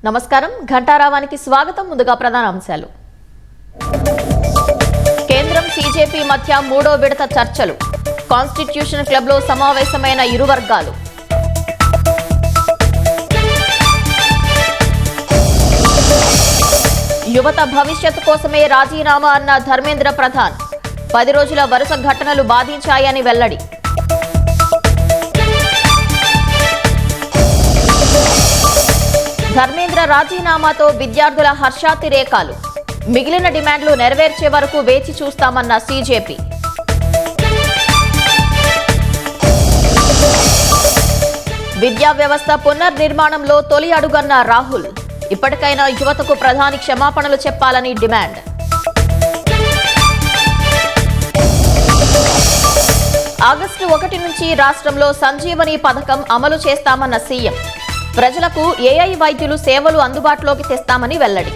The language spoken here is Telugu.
నమస్కారం, ఘంటారావానికి స్వాగతం. ముందుగా ప్రధాన అంశాలు. కేంద్రం సీజేపీ మధ్య మూడో విడత చర్చలు. కాన్స్టిట్యూషన్ క్లబ్లో సమావేశమైన ఇరు వర్గాలు. యువత భవిష్యత్తు కోసమే రాజీనామా అన్న ధర్మేంద్ర ప్రధాన్. 10 రోజుల వరుస ఘటనలు బాధించాయని వెల్లడి. ధర్మేంద్ర రాజీనామాతో విద్యార్థుల హర్షాతిరేకాలు. మిగిలిన డిమాండ్లు నెరవేర్చే వరకు వేచి చూస్తామన్న సీజేపీ. విద్యా వ్యవస్థ పునర్నిర్మాణంలో తొలి అడుగన్న రాహుల్. ఇప్పటికైనా యువతకు ప్రధాని క్షమాపణలు చెప్పాలని డిమాండ్. ఆగస్టు 1 నుంచి రాష్ట్రంలో సంజీవని పథకం అమలు చేస్తామన్న సీఎం. ప్రజలకు ఏఐ వైద్యులు సేవలు అందుబాటులోకి తెస్తామని వెల్లడి.